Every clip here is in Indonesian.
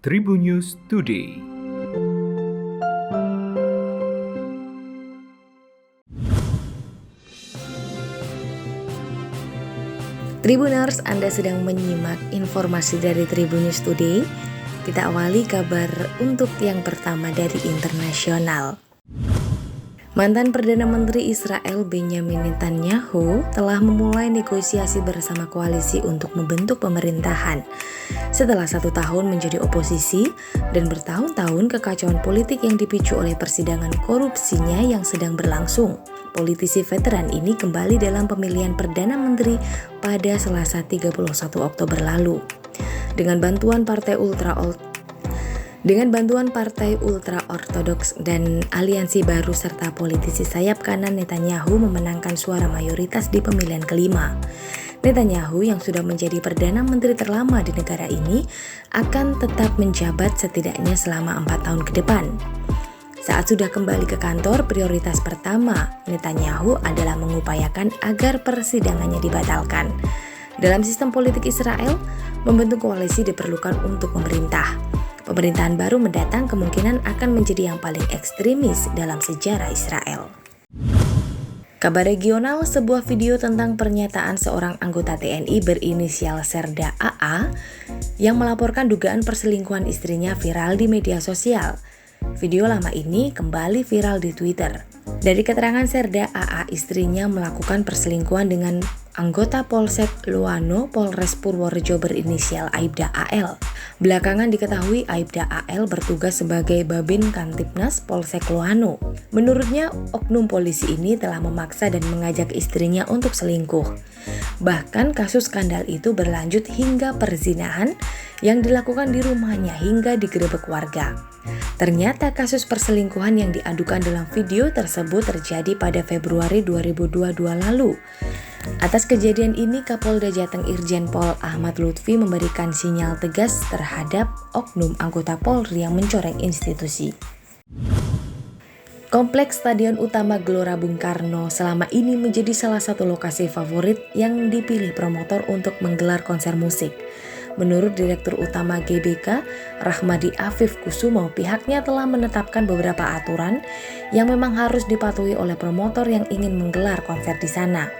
Tribun News Today. Tribuners, Anda sedang menyimak informasi dari Tribun News Today. Kita awali kabar untuk yang pertama dari internasional. Mantan Perdana Menteri Israel Benjamin Netanyahu telah memulai negosiasi bersama koalisi untuk membentuk pemerintahan. Setelah 1 tahun menjadi oposisi dan bertahun-tahun kekacauan politik yang dipicu oleh persidangan korupsinya yang sedang berlangsung, politisi veteran ini kembali dalam pemilihan Perdana Menteri pada Selasa 31 Oktober lalu. Dengan bantuan Partai Ultra-Ortodoks dan aliansi baru serta politisi sayap kanan, Netanyahu memenangkan suara mayoritas di pemilihan kelima. Netanyahu yang sudah menjadi Perdana Menteri terlama di negara ini akan tetap menjabat setidaknya selama 4 tahun ke depan. Saat sudah kembali ke kantor, prioritas pertama Netanyahu adalah mengupayakan agar persidangannya dibatalkan. Dalam sistem politik Israel, membentuk koalisi diperlukan untuk memerintah. Pemerintahan baru mendatang kemungkinan akan menjadi yang paling ekstremis dalam sejarah Israel. Kabar regional, sebuah video tentang pernyataan seorang anggota TNI berinisial Serda AA yang melaporkan dugaan perselingkuhan istrinya viral di media sosial. Video lama ini kembali viral di Twitter. Dari keterangan Serda AA, istrinya melakukan perselingkuhan dengan anggota Polsek Loano Polres Purworejo berinisial Aibda AL. Belakangan diketahui Aibda AL bertugas sebagai Babin Kantipnas Polsek Loano. Menurutnya, oknum polisi ini telah memaksa dan mengajak istrinya untuk selingkuh. Bahkan kasus skandal itu berlanjut hingga perzinahan yang dilakukan di rumahnya hingga digerebek warga. Ternyata kasus perselingkuhan yang diadukan dalam video tersebut terjadi pada Februari 2022 lalu. Atas kejadian ini, Kapolda Jateng Irjen Pol Ahmad Lutfi memberikan sinyal tegas terhadap oknum anggota Polri yang mencoreng institusi. Kompleks Stadion Utama Gelora Bung Karno selama ini menjadi salah satu lokasi favorit yang dipilih promotor untuk menggelar konser musik. Menurut Direktur Utama GBK, Rahmadi Afif Kusumo, pihaknya telah menetapkan beberapa aturan yang memang harus dipatuhi oleh promotor yang ingin menggelar konser di sana.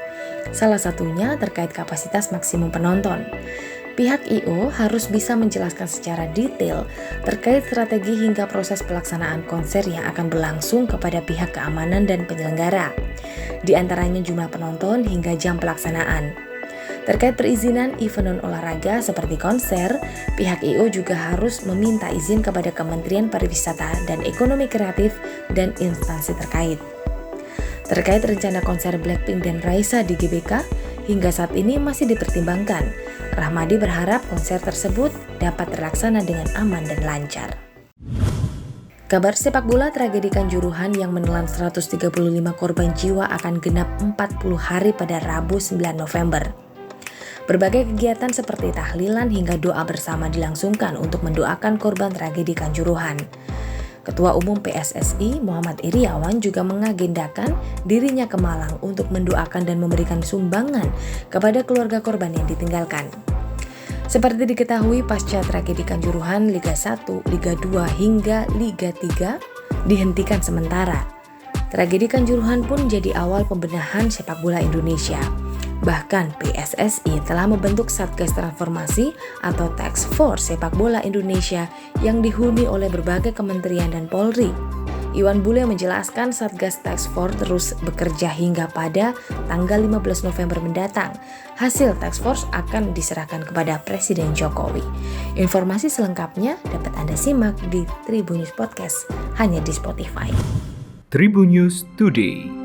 Salah satunya terkait kapasitas maksimum penonton. Pihak I.O. harus bisa menjelaskan secara detail terkait strategi hingga proses pelaksanaan konser yang akan berlangsung kepada pihak keamanan dan penyelenggara. Di antaranya jumlah penonton hingga jam pelaksanaan. Terkait perizinan event non-olahraga seperti konser, pihak I.O. juga harus meminta izin kepada Kementerian Pariwisata dan Ekonomi Kreatif dan instansi terkait. Terkait rencana konser Blackpink dan Raisa di GBK, hingga saat ini masih dipertimbangkan. Rahmadi berharap konser tersebut dapat terlaksana dengan aman dan lancar. Kabar sepak bola, tragedi Kanjuruhan yang menelan 135 korban jiwa akan genap 40 hari pada Rabu 9 November. Berbagai kegiatan seperti tahlilan hingga doa bersama dilangsungkan untuk mendoakan korban tragedi Kanjuruhan. Ketua Umum PSSI Muhammad Iriawan juga mengagendakan dirinya ke Malang untuk mendoakan dan memberikan sumbangan kepada keluarga korban yang ditinggalkan. Seperti diketahui, pasca tragedi Kanjuruhan, Liga 1, Liga 2 hingga Liga 3 dihentikan sementara. Tragedi Kanjuruhan pun jadi awal pembenahan sepak bola Indonesia. Bahkan PSSI telah membentuk Satgas Transformasi atau Task Force Sepak Bola Indonesia yang dihuni oleh berbagai kementerian dan Polri. Iwan Bule menjelaskan Satgas Task Force terus bekerja hingga pada tanggal 15 November mendatang. Hasil Task Force akan diserahkan kepada Presiden Jokowi. Informasi selengkapnya dapat Anda simak di Tribun News Podcast hanya di Spotify. Tribun News Today.